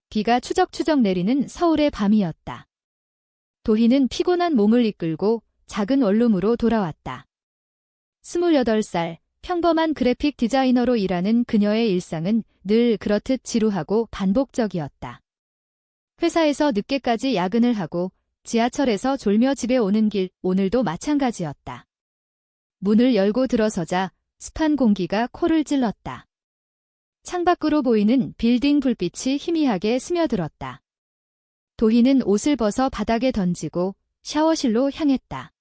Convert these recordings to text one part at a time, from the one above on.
비가 추적추적 내리는 서울의 밤이었다. 도희는 피곤한 몸을 이끌고 작은 원룸으로 돌아왔다. 28살, 평범한 그래픽 디자이너로 일하는 그녀의 일상은 늘 그렇듯 지루하고 반복적이었다. 회사에서 늦게까지 야근을 하고 지하철에서 졸며 집에 오는 길, 오늘도 마찬가지였다. 문을 열고 들어서자 습한 공기가 코를 찔렀다. 창밖으로 보이는 빌딩 불빛이 희미하게 스며들었다. 도희는 옷을 벗어 바닥에 던지고 샤워실로 향했다.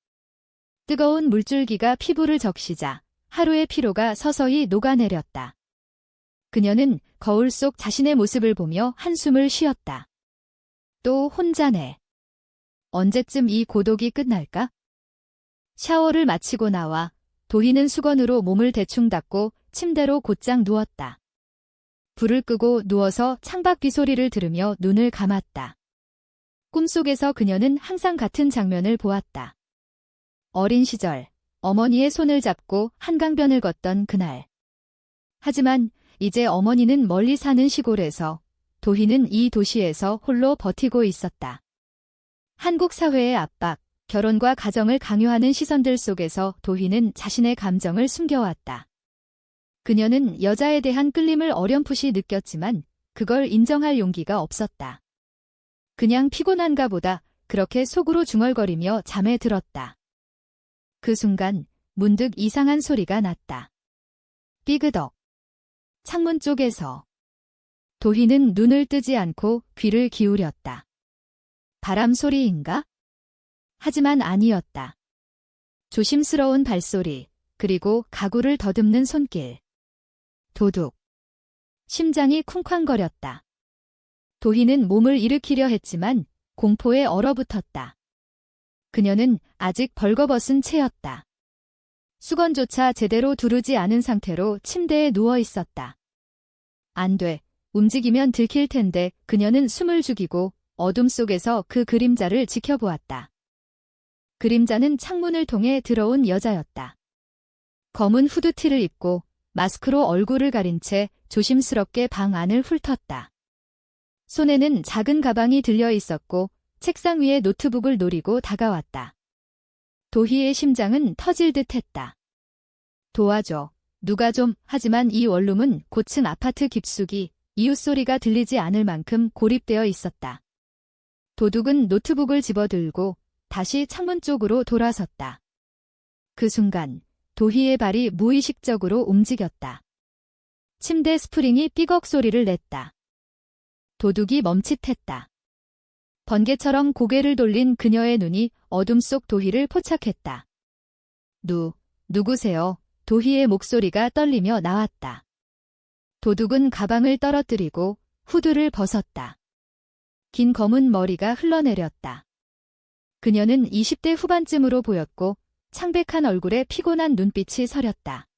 뜨거운 물줄기가 피부를 적시자 하루의 피로가 서서히 녹아내렸다. 그녀는 거울 속 자신의 모습을 보며 한숨을 쉬었다. 또 혼자네. 언제쯤 이 고독이 끝날까? 샤워를 마치고 나와 도희는 수건으로 몸을 대충 닦고 침대로 곧장 누웠다. 불을 끄고 누워서 창밖 빗소리를 들으며 눈을 감았다. 꿈속에서 그녀는 항상 같은 장면을 보았다. 어린 시절, 어머니의 손을 잡고 한강변을 걷던 그날. 하지만 이제 어머니는 멀리 사는 시골에서, 도희는 이 도시에서 홀로 버티고 있었다. 한국 사회의 압박, 결혼과 가정을 강요하는 시선들 속에서 도희는 자신의 감정을 숨겨왔다. 그녀는 여자에 대한 끌림을 어렴풋이 느꼈지만 그걸 인정할 용기가 없었다. 그냥 피곤한가 보다 그렇게 속으로 중얼거리며 잠에 들었다. 그 순간 문득 이상한 소리가 났다. 삐그덕. 창문 쪽에서. 도희는 눈을 뜨지 않고 귀를 기울였다. 바람 소리인가? 하지만 아니었다. 조심스러운 발소리, 그리고 가구를 더듬는 손길. 도둑. 심장이 쿵쾅거렸다. 도희는 몸을 일으키려 했지만 공포에 얼어붙었다. 그녀는 아직 벌거벗은 채였다. 수건조차 제대로 두르지 않은 상태로 침대에 누워 있었다. 안 돼. 움직이면 들킬 텐데 그녀는 숨을 죽이고 어둠 속에서 그 그림자를 지켜보았다. 그림자는 창문을 통해 들어온 여자였다. 검은 후드티를 입고 마스크로 얼굴을 가린 채 조심스럽게 방 안을 훑었다. 손에는 작은 가방이 들려 있었고 책상 위에 노트북을 노리고 다가왔다. 도희의 심장은 터질 듯 했다. 도와줘. 누가 좀. 하지만 이 원룸은 고층 아파트 깊숙이 이웃소리가 들리지 않을 만큼 고립되어 있었다. 도둑은 노트북을 집어들고 다시 창문 쪽으로 돌아섰다. 그 순간 도희의 발이 무의식적으로 움직였다. 침대 스프링이 삐걱 소리를 냈다. 도둑이 멈칫했다. 번개처럼 고개를 돌린 그녀의 눈이 어둠 속 도희를 포착했다. 누구세요? 도희의 목소리가 떨리며 나왔다. 도둑은 가방을 떨어뜨리고 후드를 벗었다. 긴 검은 머리가 흘러내렸다. 그녀는 20대 후반쯤으로 보였고 창백한 얼굴에 피곤한 눈빛이 서렸다.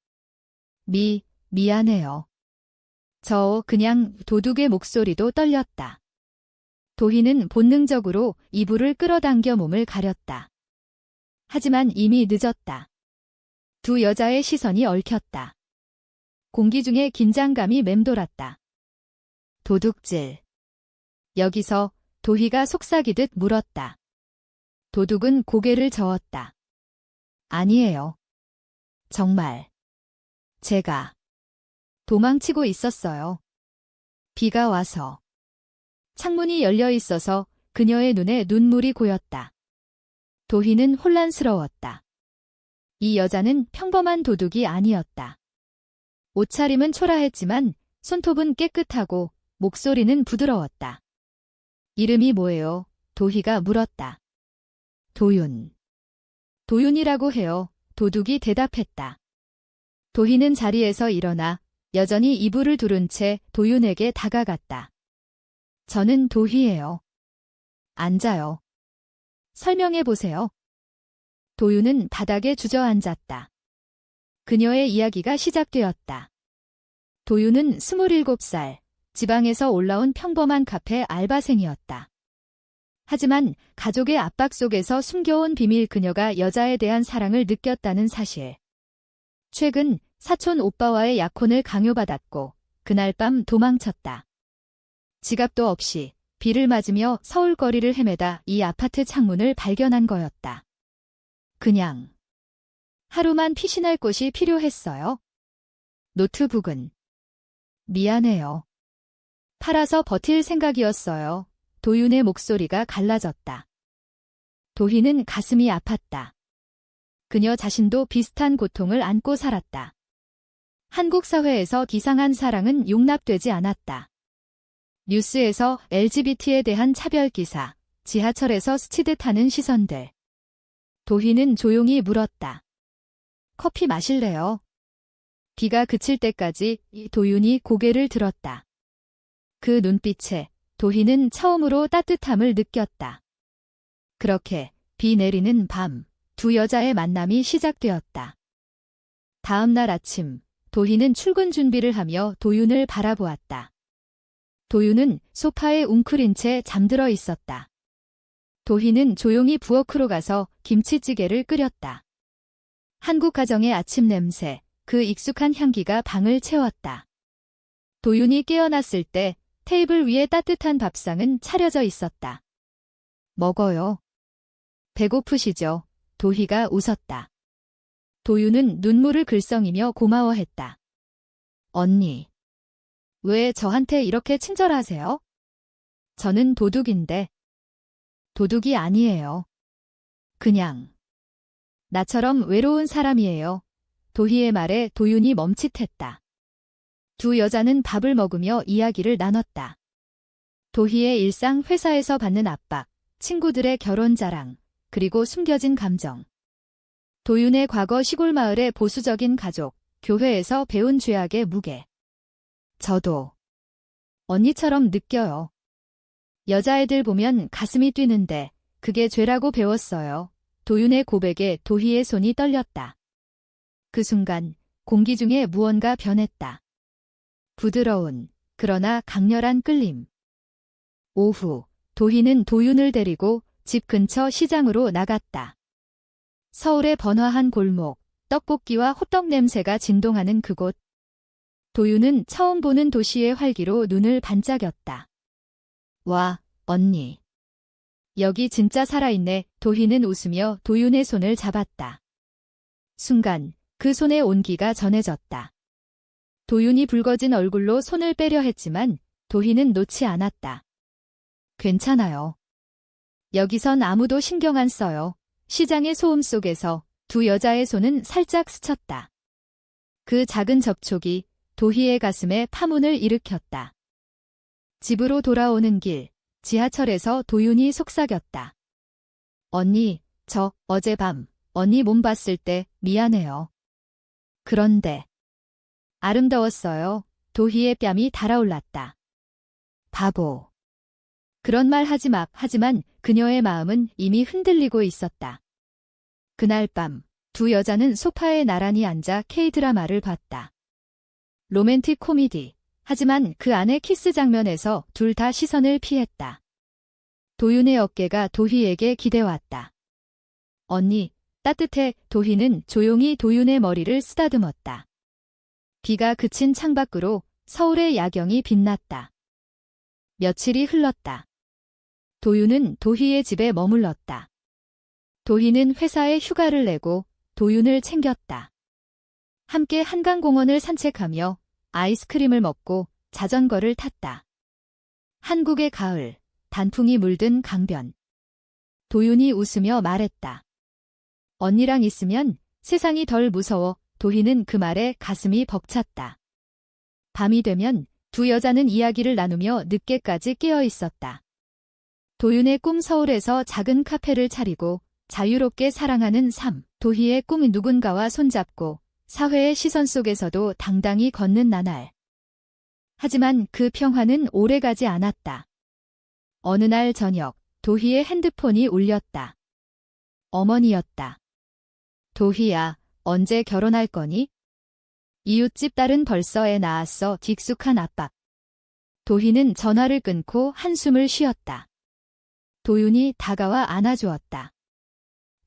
미안해요. 그냥. 도둑의 목소리도 떨렸다. 도희는 본능적으로 이불을 끌어당겨 몸을 가렸다. 하지만 이미 늦었다. 두 여자의 시선이 얽혔다. 공기 중에 긴장감이 맴돌았다. 도둑질. 여기서 도희가 속삭이듯 물었다. 도둑은 고개를 저었다. 아니에요. 정말. 제가 도망치고 있었어요. 비가 와서. 창문이 열려 있어서 그녀의 눈에 눈물이 고였다. 도희는 혼란스러웠다. 이 여자는 평범한 도둑이 아니었다. 옷차림은 초라했지만 손톱은 깨끗하고 목소리는 부드러웠다. 이름이 뭐예요? 도희가 물었다. 도윤. 도윤이라고 해요. 도둑이 대답했다. 도희는 자리에서 일어나 여전히 이불을 두른 채 도윤에게 다가갔다. 저는 도희예요. 앉아요. 설명해보세요. 도윤은 바닥에 주저앉았다. 그녀의 이야기가 시작되었다. 도윤은 27살, 지방에서 올라온 평범한 카페 알바생이었다. 하지만 가족의 압박 속에서 숨겨온 비밀, 그녀가 여자에 대한 사랑을 느꼈다는 사실. 최근 사촌 오빠와의 약혼을 강요받았고 그날 밤 도망쳤다. 지갑도 없이 비를 맞으며 서울 거리를 헤매다 이 아파트 창문을 발견한 거였다. 그냥 하루만 피신할 곳이 필요했어요. 노트북은 미안해요. 팔아서 버틸 생각이었어요. 도윤의 목소리가 갈라졌다. 도희는 가슴이 아팠다. 그녀 자신도 비슷한 고통을 안고 살았다. 한국 사회에서 기상한 사랑은 용납되지 않았다. 뉴스에서 LGBT에 대한 차별 기사, 지하철에서 스치듯 하는 시선들. 도희는 조용히 물었다. 커피 마실래요? 비가 그칠 때까지 도윤이 고개를 들었다. 그 눈빛에 도희는 처음으로 따뜻함을 느꼈다. 그렇게 비 내리는 밤, 두 여자의 만남이 시작되었다. 다음 날 아침, 도희는 출근 준비를 하며 도윤을 바라보았다. 도윤은 소파에 웅크린 채 잠들어 있었다. 도희는 조용히 부엌으로 가서 김치찌개를 끓였다. 한국 가정의 아침 냄새, 그 익숙한 향기가 방을 채웠다. 도윤이 깨어났을 때 테이블 위에 따뜻한 밥상은 차려져 있었다. 먹어요. 배고프시죠? 도희가 웃었다. 도윤은 눈물을 글썽이며 고마워했다. 언니, 왜 저한테 이렇게 친절하세요? 저는 도둑인데. 도둑이 아니에요. 그냥 나처럼 외로운 사람이에요. 도희의 말에 도윤이 멈칫했다. 두 여자는 밥을 먹으며 이야기를 나눴다. 도희의 일상, 회사에서 받는 압박, 친구들의 결혼 자랑, 그리고 숨겨진 감정. 도윤의 과거, 시골 마을의 보수적인 가족, 교회에서 배운 죄악의 무게. 저도 언니처럼 느껴요. 여자애들 보면 가슴이 뛰는데 그게 죄라고 배웠어요. 도윤의 고백에 도희의 손이 떨렸다. 그 순간 공기 중에 무언가 변했다. 부드러운, 그러나 강렬한 끌림. 오후, 도희는 도윤을 데리고 집 근처 시장으로 나갔다. 서울의 번화한 골목, 떡볶이와 호떡 냄새가 진동하는 그곳. 도윤은 처음 보는 도시의 활기로 눈을 반짝였다. 와, 언니. 여기 진짜 살아있네. 도희는 웃으며 도윤의 손을 잡았다. 순간 그 손의 온기가 전해졌다. 도윤이 붉어진 얼굴로 손을 빼려 했지만 도희는 놓지 않았다. 괜찮아요. 여기선 아무도 신경 안 써요. 시장의 소음 속에서 두 여자의 손은 살짝 스쳤다. 그 작은 접촉이 도희의 가슴에 파문을 일으켰다. 집으로 돌아오는 길, 지하철에서 도윤이 속삭였다. 언니, 저 어젯밤 언니 몸 봤을 때 미안해요. 그런데 아름다웠어요. 도희의 뺨이 달아올랐다. 바보. 그런 말 하지 마. 하지만 그녀의 마음은 이미 흔들리고 있었다. 그날 밤, 두 여자는 소파에 나란히 앉아 K-드라마를 봤다. 로맨틱 코미디. 하지만 그 안의 키스 장면에서 둘 다 시선을 피했다. 도윤의 어깨가 도희에게 기대왔다. 언니, 따뜻해. 도희는 조용히 도윤의 머리를 쓰다듬었다. 비가 그친 창밖으로 서울의 야경이 빛났다. 며칠이 흘렀다. 도윤은 도희의 집에 머물렀다. 도희는 회사에 휴가를 내고 도윤을 챙겼다. 함께 한강공원을 산책하며 아이스크림을 먹고 자전거를 탔다. 한국의 가을, 단풍이 물든 강변. 도윤이 웃으며 말했다. 언니랑 있으면 세상이 덜 무서워. 도희는 그 말에 가슴이 벅찼다. 밤이 되면 두 여자는 이야기를 나누며 늦게까지 깨어 있었다. 도윤의 꿈, 서울에서 작은 카페를 차리고 자유롭게 사랑하는 삶. 도희의 꿈, 누군가와 손잡고 사회의 시선 속에서도 당당히 걷는 나날. 하지만 그 평화는 오래가지 않았다. 어느 날 저녁, 도희의 핸드폰이 울렸다. 어머니였다. 도희야, 언제 결혼할 거니? 이웃집 딸은 벌써 애 낳았어. 익숙한 압박. 도희는 전화를 끊고 한숨을 쉬었다. 도윤이 다가와 안아주었다.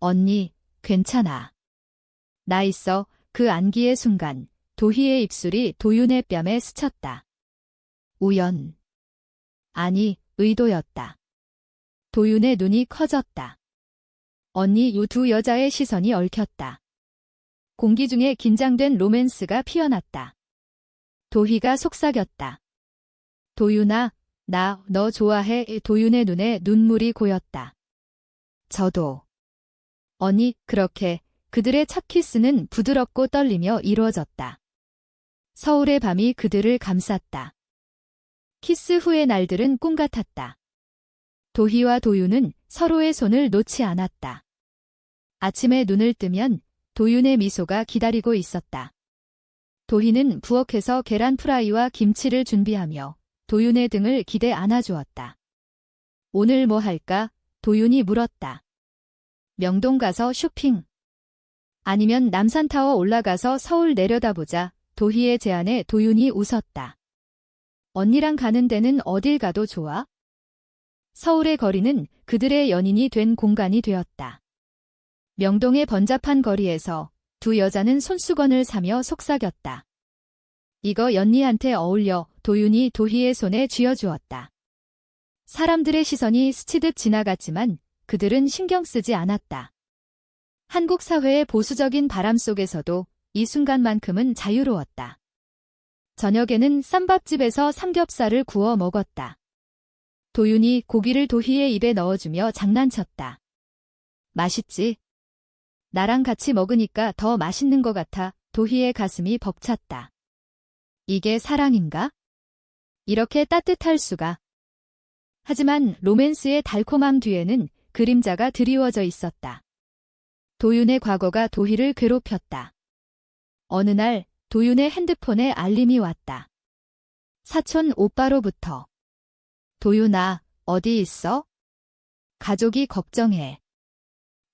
언니, 괜찮아. 나 있어. 그 안기의 순간 도희의 입술이 도윤의 뺨에 스쳤다. 우연. 아니, 의도였다. 도윤의 눈이 커졌다. 언니 요 두 여자의 시선이 얽혔다. 공기 중에 긴장된 로맨스가 피어났다. 도희가 속삭였다. 도윤아, 나 너 좋아해. 도윤의 눈에 눈물이 고였다. 저도. 언니, 그렇게 그들의 첫 키스는 부드럽고 떨리며 이루어졌다. 서울의 밤이 그들을 감쌌다. 키스 후의 날들은 꿈 같았다. 도희와 도윤은 서로의 손을 놓지 않았다. 아침에 눈을 뜨면 도윤의 미소가 기다리고 있었다. 도희는 부엌에서 계란 프라이와 김치를 준비하며 도윤의 등을 기대 안아주었다. 오늘 뭐 할까? 도윤이 물었다. 명동 가서 쇼핑. 아니면 남산타워 올라가서 서울 내려다보자. 도희의 제안에 도윤이 웃었다. 언니랑 가는 데는 어딜 가도 좋아? 서울의 거리는 그들의 연인이 된 공간이 되었다. 명동의 번잡한 거리에서 두 여자는 손수건을 사며 속삭였다. 이거 연니한테 어울려. 도윤이 도희의 손에 쥐어주었다. 사람들의 시선이 스치듯 지나갔지만 그들은 신경 쓰지 않았다. 한국 사회의 보수적인 바람 속에서도 이 순간만큼은 자유로웠다. 저녁에는 쌈밥집에서 삼겹살을 구워 먹었다. 도윤이 고기를 도희의 입에 넣어주며 장난쳤다. 맛있지? 나랑 같이 먹으니까 더 맛있는 것 같아. 도희의 가슴이 벅찼다. 이게 사랑인가? 이렇게 따뜻할 수가. 하지만 로맨스의 달콤함 뒤에는 그림자가 드리워져 있었다. 도윤의 과거가 도희를 괴롭혔다. 어느 날 도윤의 핸드폰에 알림이 왔다. 사촌 오빠로부터. 도윤아, 어디 있어? 가족이 걱정해.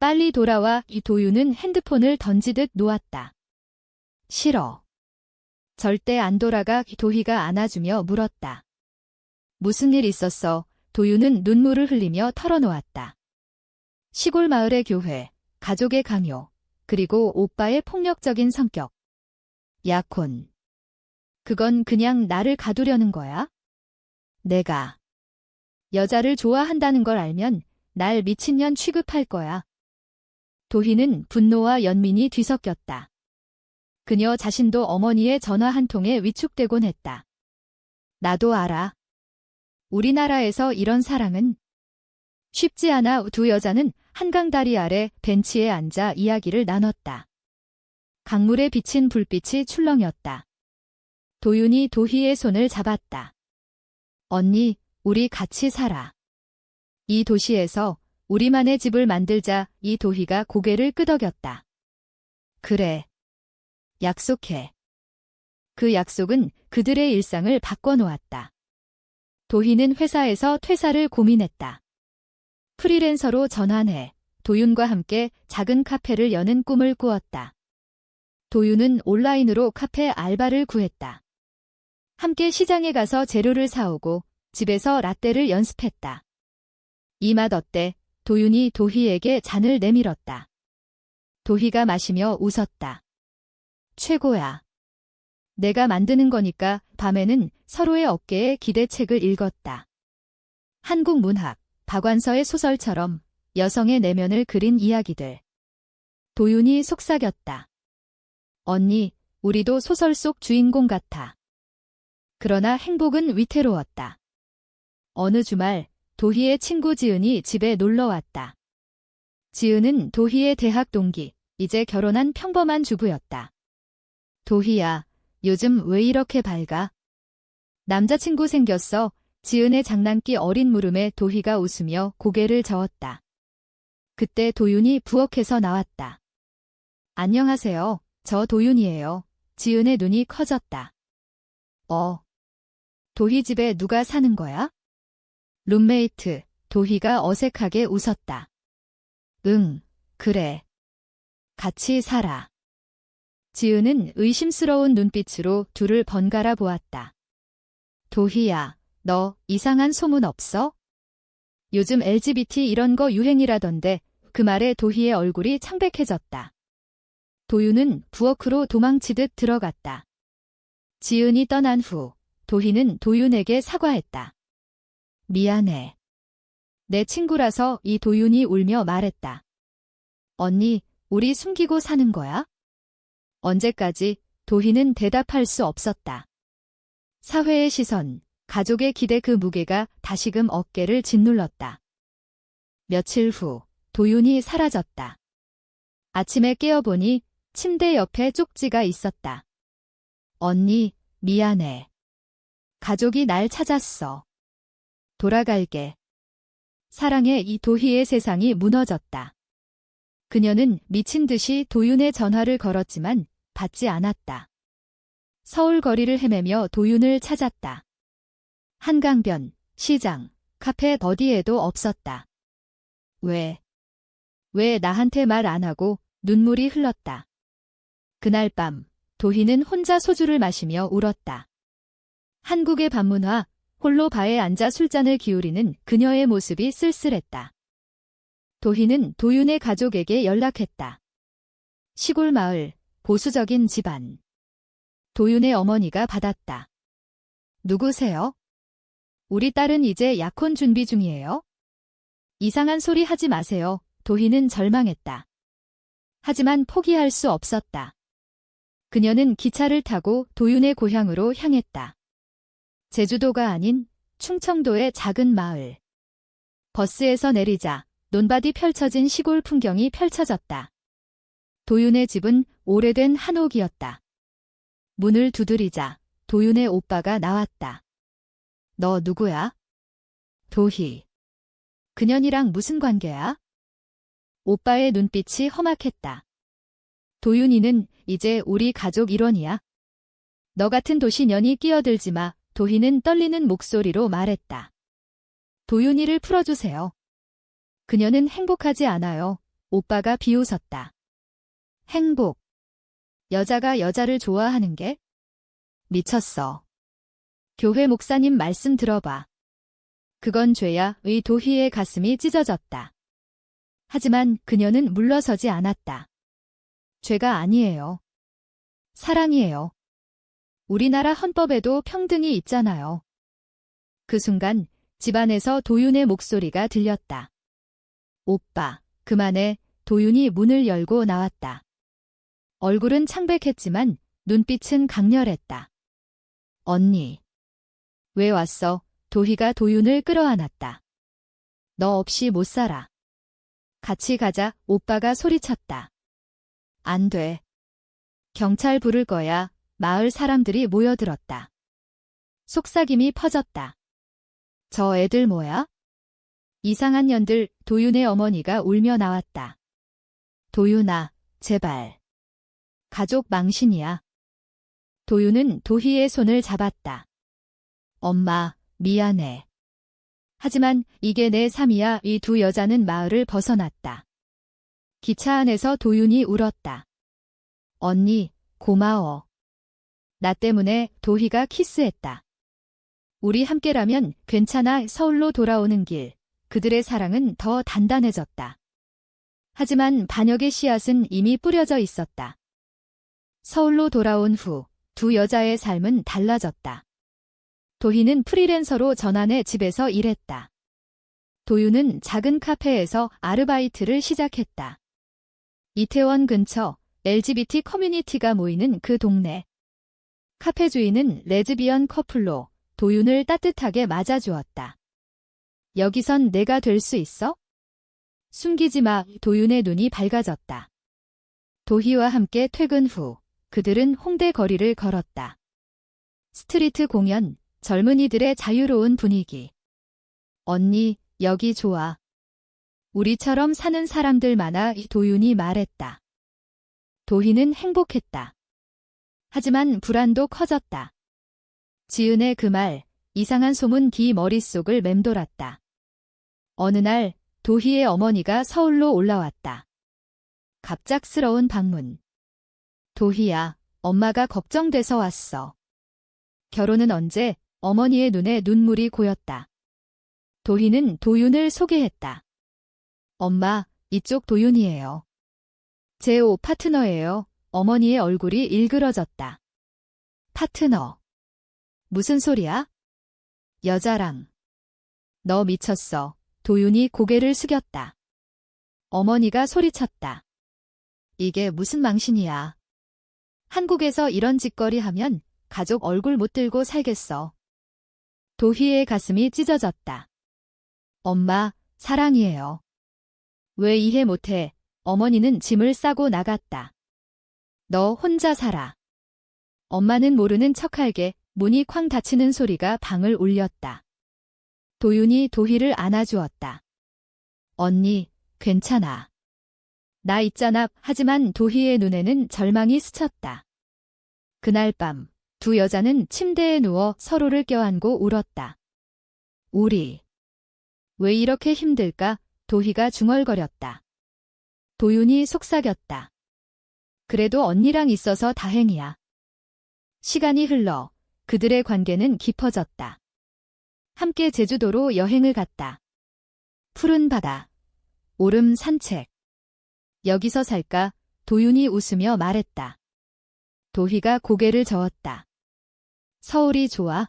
빨리 돌아와. 이 도윤은 핸드폰을 던지듯 놓았다. 싫어. 절대 안 돌아가. 도희가 안아주며 물었다. 무슨 일 있었어? 도윤은 눈물을 흘리며 털어놓았다. 시골 마을의 교회, 가족의 강요, 그리고 오빠의 폭력적인 성격. 약혼. 그건 그냥 나를 가두려는 거야? 내가 여자를 좋아한다는 걸 알면 날 미친년 취급할 거야. 도희는 분노와 연민이 뒤섞였다. 그녀 자신도 어머니의 전화 한 통에 위축되곤 했다. 나도 알아. 우리나라에서 이런 사랑은 쉽지 않아. 두 여자는 한강 다리 아래 벤치에 앉아 이야기를 나눴다. 강물에 비친 불빛이 출렁였다. 도윤이 도희의 손을 잡았다. 언니, 우리 같이 살아. 이 도시에서 우리만의 집을 만들자. 이 도희가 고개를 끄덕였다. 그래. 약속해. 그 약속은 그들의 일상을 바꿔놓았다. 도희는 회사에서 퇴사를 고민했다. 프리랜서로 전환해 도윤과 함께 작은 카페를 여는 꿈을 꾸었다. 도윤은 온라인으로 카페 알바를 구했다. 함께 시장에 가서 재료를 사오고 집에서 라떼를 연습했다. 이 맛 어때? 도윤이 도희에게 잔을 내밀었다. 도희가 마시며 웃었다. 최고야. 내가 만드는 거니까. 밤에는 서로의 어깨에 기대책을 읽었다. 한국 문학, 박완서의 소설처럼 여성의 내면을 그린 이야기들. 도윤이 속삭였다. 언니, 우리도 소설 속 주인공 같아. 그러나 행복은 위태로웠다. 어느 주말 도희의 친구 지은이 집에 놀러 왔다. 지은은 도희의 대학 동기, 이제 결혼한 평범한 주부였다. 도희야, 요즘 왜 이렇게 밝아? 남자친구 생겼어. 지은의 장난기 어린 물음에 도희가 웃으며 고개를 저었다. 그때 도윤이 부엌에서 나왔다. 안녕하세요. 저 도윤이에요. 지은의 눈이 커졌다. 도희 집에 누가 사는 거야? 룸메이트. 도희가 어색하게 웃었다. 응, 그래. 같이 살아. 지은은 의심스러운 눈빛으로 둘을 번갈아 보았다. 도희야, 너 이상한 소문 없어? 요즘 LGBT 이런 거 유행이라던데. 그 말에 도희의 얼굴이 창백해졌다. 도윤은 부엌으로 도망치듯 들어갔다. 지은이 떠난 후 도희는 도윤에게 사과했다. 미안해. 내 친구라서 이 도윤이 울며 말했다. 언니, 우리 숨기고 사는 거야? 언제까지? 도희는 대답할 수 없었다. 사회의 시선, 가족의 기대 그 무게가 다시금 어깨를 짓눌렀다. 며칠 후, 도윤이 사라졌다. 아침에 깨어보니 침대 옆에 쪽지가 있었다. 언니, 미안해. 가족이 날 찾았어. 돌아갈게. 사랑해. 이 도희의 세상이 무너졌다. 그녀는 미친 듯이 도윤의 전화를 걸었지만 받지 않았다. 서울 거리를 헤매며 도윤을 찾았다. 한강변, 시장, 카페 어디에도 없었다. 왜 나한테 말 안 하고? 눈물이 흘렀다. 그날 밤, 도희는 혼자 소주를 마시며 울었다. 한국의 밤문화, 홀로 바에 앉아 술잔을 기울이는 그녀의 모습이 쓸쓸했다. 도희는 도윤의 가족에게 연락했다. 시골 마을, 보수적인 집안. 도윤의 어머니가 받았다. 누구세요? 우리 딸은 이제 약혼 준비 중이에요. 이상한 소리 하지 마세요. 도희는 절망했다. 하지만 포기할 수 없었다. 그녀는 기차를 타고 도윤의 고향으로 향했다. 제주도가 아닌 충청도의 작은 마을. 버스에서 내리자 논밭이 펼쳐진 시골 풍경이 펼쳐졌다. 도윤의 집은 오래된 한옥이었다. 문을 두드리자 도윤의 오빠가 나왔다. 너 누구야? 도희. 그년이랑 무슨 관계야? 오빠의 눈빛이 험악했다. 도윤이는 이제 우리 가족 일원이야. 너 같은 도시년이 끼어들지 마. 도희는 떨리는 목소리로 말했다. 도윤이를 풀어주세요. 그녀는 행복하지 않아요. 오빠가 비웃었다. 행복. 여자가 여자를 좋아하는 게? 미쳤어. 교회 목사님 말씀 들어봐. 그건 죄야. 의 도희의 가슴이 찢어졌다. 하지만 그녀는 물러서지 않았다. 죄가 아니에요. 사랑이에요. 우리나라 헌법에도 평등이 있잖아요. 그 순간 집안에서 도윤의 목소리가 들렸다. 오빠, 그만해. 도윤이 문을 열고 나왔다. 얼굴은 창백했지만 눈빛은 강렬했다. 언니. 왜 왔어? 도희가 도윤을 끌어안았다. 너 없이 못 살아. 같이 가자. 오빠가 소리쳤다. 안 돼. 경찰 부를 거야. 마을 사람들이 모여들었다. 속삭임이 퍼졌다. 저 애들 뭐야? 이상한 년들. 도윤의 어머니가 울며 나왔다. 도윤아, 제발. 가족 망신이야. 도윤은 도희의 손을 잡았다. 엄마, 미안해. 하지만 이게 내 삶이야. 이 두 여자는 마을을 벗어났다. 기차 안에서 도윤이 울었다. 언니, 고마워. 나 때문에. 도희가 키스했다. 우리 함께라면 괜찮아. 서울로 돌아오는 길. 그들의 사랑은 더 단단해졌다. 하지만 반역의 씨앗은 이미 뿌려져 있었다. 서울로 돌아온 후 두 여자의 삶은 달라졌다. 도희는 프리랜서로 전환해 집에서 일했다. 도윤은 작은 카페에서 아르바이트를 시작했다. 이태원 근처 LGBT 커뮤니티가 모이는 그 동네. 카페 주인은 레즈비언 커플로 도윤을 따뜻하게 맞아주었다. 여기선 내가 될 수 있어? 숨기지 마. 도윤의 눈이 밝아졌다. 도희와 함께 퇴근 후 그들은 홍대 거리를 걸었다. 스트리트 공연, 젊은이들의 자유로운 분위기. 언니, 여기 좋아. 우리처럼 사는 사람들 많아. 도윤이 말했다. 도희는 행복했다. 하지만 불안도 커졌다. 지은의 그 말, 이상한 소문 뒤 머릿속을 맴돌았다. 어느 날 도희의 어머니가 서울로 올라왔다. 갑작스러운 방문. 도희야, 엄마가 걱정돼서 왔어. 결혼은 언제? 어머니의 눈에 눈물이 고였다. 도희는 도윤을 소개했다. 엄마, 이쪽 도윤이에요. 제 파트너예요. 어머니의 얼굴이 일그러졌다. 파트너. 무슨 소리야? 여자랑. 너 미쳤어. 도윤이 고개를 숙였다. 어머니가 소리쳤다. 이게 무슨 망신이야. 한국에서 이런 짓거리 하면 가족 얼굴 못 들고 살겠어. 도희의 가슴이 찢어졌다. 엄마, 사랑이에요. 왜 이해 못해? 어머니는 짐을 싸고 나갔다. 너 혼자 살아. 엄마는 모르는 척할게 문이 쾅 닫히는 소리가 방을 울렸다. 도윤이 도희를 안아주었다. 언니, 괜찮아. 나 있잖아. 하지만 도희의 눈에는 절망이 스쳤다. 그날 밤, 두 여자는 침대에 누워 서로를 껴안고 울었다. 우리. 왜 이렇게 힘들까? 도희가 중얼거렸다. 도윤이 속삭였다. 그래도 언니랑 있어서 다행이야. 시간이 흘러 그들의 관계는 깊어졌다. 함께 제주도로 여행을 갔다. 푸른 바다, 오름 산책. 여기서 살까? 도윤이 웃으며 말했다. 도희가 고개를 저었다. 서울이 좋아.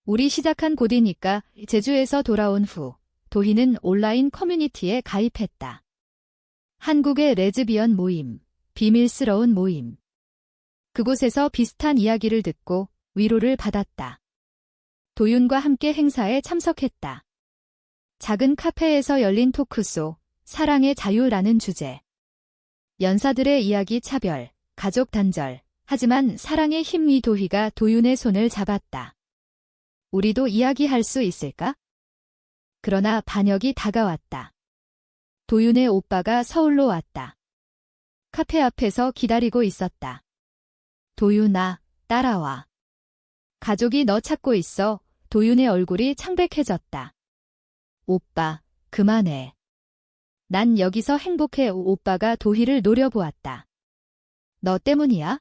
우리 시작한 곳이니까. 제주에서 돌아온 후 도희는 온라인 커뮤니티에 가입했다. 한국의 레즈비언 모임, 비밀스러운 모임. 그곳에서 비슷한 이야기를 듣고 위로를 받았다. 도윤과 함께 행사에 참석했다. 작은 카페에서 열린 토크쇼, 사랑의 자유라는 주제. 연사들의 이야기 차별, 가족 단절, 하지만 사랑의 힘 위 도희가 도윤의 손을 잡았다. 우리도 이야기할 수 있을까? 그러나 반역이 다가왔다. 도윤의 오빠가 서울로 왔다. 카페 앞에서 기다리고 있었다. 도윤아, 따라와. 가족이 너 찾고 있어. 도윤의 얼굴이 창백해졌다. 오빠, 그만해. 난 여기서 행복해. 오빠가 도희를 노려보았다. 너 때문이야?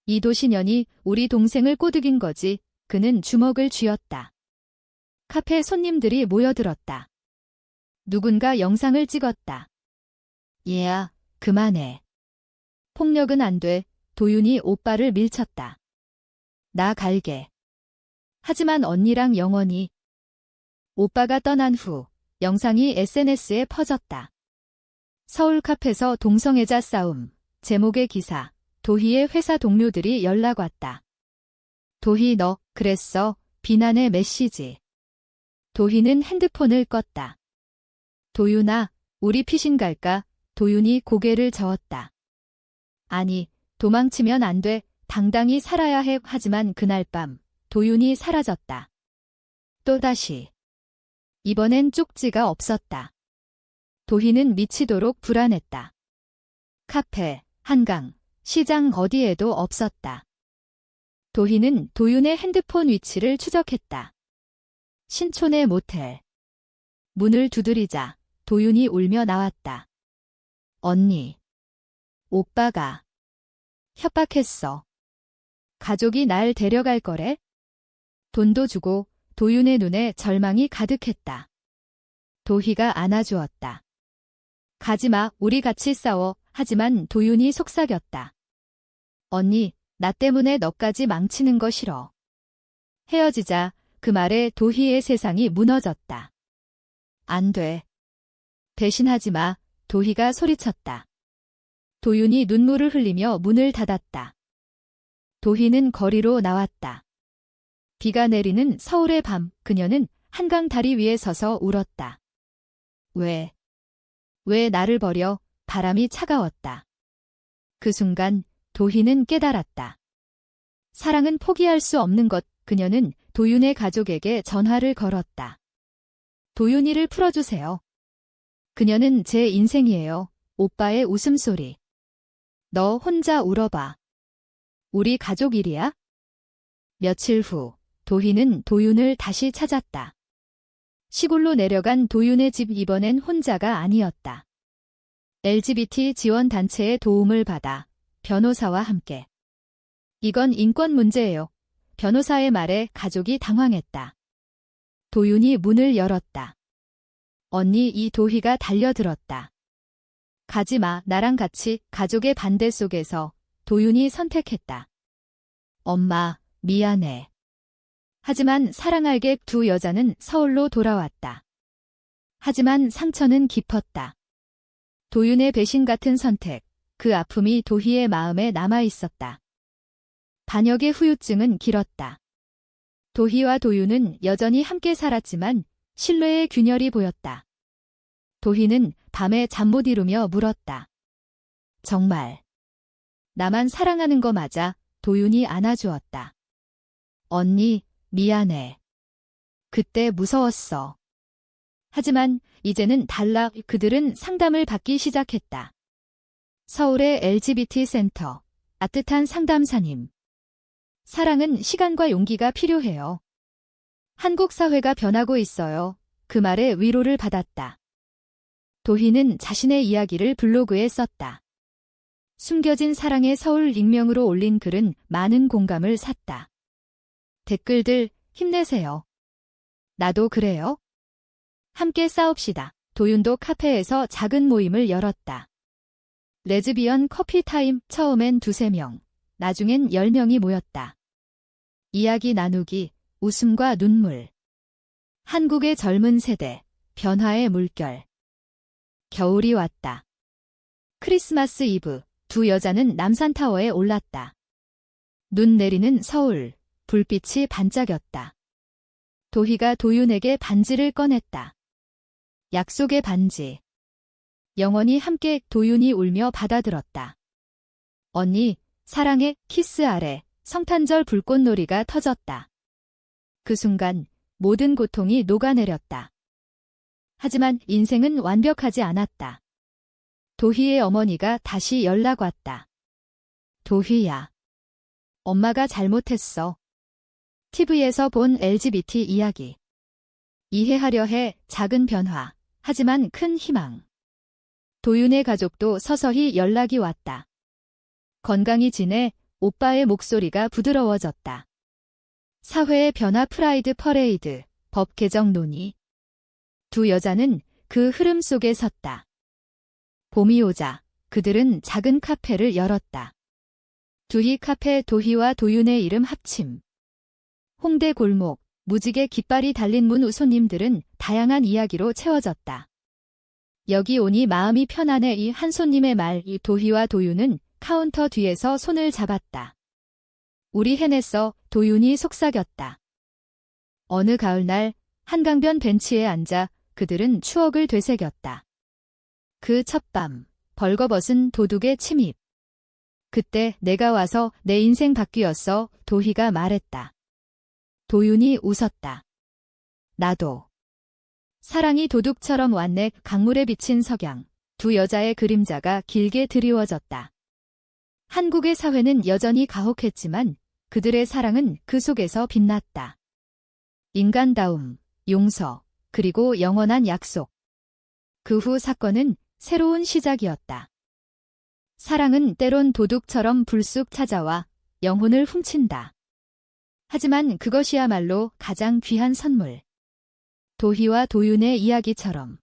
이 도시년이 우리 동생을 꼬드긴 거지. 그는 주먹을 쥐었다. 카페 손님들이 모여들었다. 누군가 영상을 찍었다. 얘야, 그만해. 폭력은 안 돼. 도윤이 오빠를 밀쳤다. 나 갈게. 하지만 언니랑 영원히. 오빠가 떠난 후 영상이 SNS에 퍼졌다. 서울 카페에서 동성애자 싸움. 제목의 기사. 도희의 회사 동료들이 연락 왔다. 도희 너 그랬어? 비난의 메시지. 도희는 핸드폰을 껐다. 도윤아, 우리 피신 갈까? 도윤이 고개를 저었다. 아니, 도망치면 안 돼. 당당히 살아야 해. 하지만 그날 밤 도윤이 사라졌다. 또다시. 이번엔 쪽지가 없었다. 도희는 미치도록 불안했다. 카페, 한강, 시장 어디에도 없었다. 도희는 도윤의 핸드폰 위치를 추적했다. 신촌의 모텔. 문을 두드리자 도윤이 울며 나왔다. 언니. 오빠가 협박했어. 가족이 날 데려갈 거래? 돈도 주고. 도윤의 눈에 절망이 가득했다. 도희가 안아주었다. 가지마, 우리 같이 싸워. 하지만 도윤이 속삭였다. 언니, 나 때문에 너까지 망치는 거 싫어. 헤어지자. 그 말에 도희의 세상이 무너졌다. 안 돼. 배신하지 마. 도희가 소리쳤다. 도윤이 눈물을 흘리며 문을 닫았다. 도희는 거리로 나왔다. 비가 내리는 서울의 밤, 그녀는 한강 다리 위에 서서 울었다. 왜 나를 버려? 바람이 차가웠다. 그 순간 도희는 깨달았다. 사랑은 포기할 수 없는 것. 그녀는 도윤의 가족에게 전화를 걸었다. 도윤이를 풀어주세요. 그녀는 제 인생이에요. 오빠의 웃음소리. 너 혼자 울어봐. 우리 가족 일이야? 며칠 후 도희는 도윤을 다시 찾았다. 시골로 내려간 도윤의 집. 이번엔 혼자가 아니었다. LGBT 지원단체의 도움을 받아 변호사와 함께. 이건 인권 문제예요. 변호사의 말에 가족이 당황했다. 도윤이 문을 열었다. 언니, 이 도희가 달려들었다. 가지마, 나랑 같이. 가족의 반대 속에서 도윤이 선택했다. 엄마, 미안해. 하지만 사랑알게 두 여자는 서울로 돌아왔다. 하지만 상처는 깊었다. 도윤의 배신 같은 선택, 그 아픔이 도희의 마음에 남아 있었다. 반역의 후유증은 길었다. 도희와 도윤은 여전히 함께 살았지만 신뢰의 균열이 보였다. 도희는 밤에 잠 못 이루며 물었다. 정말 나만 사랑하는 거 맞아? 도윤이 안아주었다. 언니, 미안해. 그때 무서웠어. 하지만 이제는 달라. 그들은 상담을 받기 시작했다. 서울의 LGBT 센터, 따뜻한 상담사님. 사랑은 시간과 용기가 필요해요. 한국 사회가 변하고 있어요. 그 말에 위로를 받았다. 도희는 자신의 이야기를 블로그에 썼다. 숨겨진 사랑의 서울 익명으로 올린 글은 많은 공감을 샀다. 댓글들, 힘내세요. 나도 그래요. 함께 싸웁시다. 도윤도 카페에서 작은 모임을 열었다. 레즈비언 커피타임. 처음엔 2~3명, 나중엔 10명이 모였다. 이야기 나누기, 웃음과 눈물. 한국의 젊은 세대, 변화의 물결. 겨울이 왔다. 크리스마스 이브, 두 여자는 남산타워에 올랐다. 눈 내리는 서울, 불빛이 반짝였다. 도희가 도윤에게 반지를 꺼냈다. 약속의 반지. 영원히 함께. 도윤이 울며 받아들었다. 언니, 사랑해. 키스 아래 성탄절 불꽃놀이가 터졌다. 그 순간 모든 고통이 녹아내렸다. 하지만 인생은 완벽하지 않았다. 도희의 어머니가 다시 연락 왔다. 도희야. 엄마가 잘못했어. TV에서 본 LGBT 이야기. 이해하려 해. 작은 변화. 하지만 큰 희망. 도윤의 가족도 서서히 연락이 왔다. 건강히 지내. 오빠의 목소리가 부드러워졌다. 사회의 변화. 프라이드 퍼레이드, 법 개정 논의. 두 여자는 그 흐름 속에 섰다. 봄이 오자 그들은 작은 카페를 열었다. 두희 카페. 도희와 도윤의 이름 합침. 홍대 골목, 무지개 깃발이 달린 문. 손님들은 다양한 이야기로 채워졌다. 여기 오니 마음이 편안해. 이 한 손님의 말. 이 도희와 도윤은 카운터 뒤에서 손을 잡았다. 우리 해냈어. 도윤이 속삭였다. 어느 가을날 한강변 벤치에 앉아 그들은 추억을 되새겼다. 그 첫밤, 벌거벗은 도둑의 침입. 그때 내가 와서 내 인생 바뀌었어. 도희가 말했다. 도윤이 웃었다. 나도. 사랑이 도둑처럼 왔네. 강물에 비친 석양. 두 여자의 그림자가 길게 드리워졌다. 한국의 사회는 여전히 가혹했지만 그들의 사랑은 그 속에서 빛났다. 인간다움, 용서, 그리고 영원한 약속. 그 후 사건은 새로운 시작이었다. 사랑은 때론 도둑처럼 불쑥 찾아와 영혼을 훔친다. 하지만 그것이야말로 가장 귀한 선물. 도희와 도윤의 이야기처럼.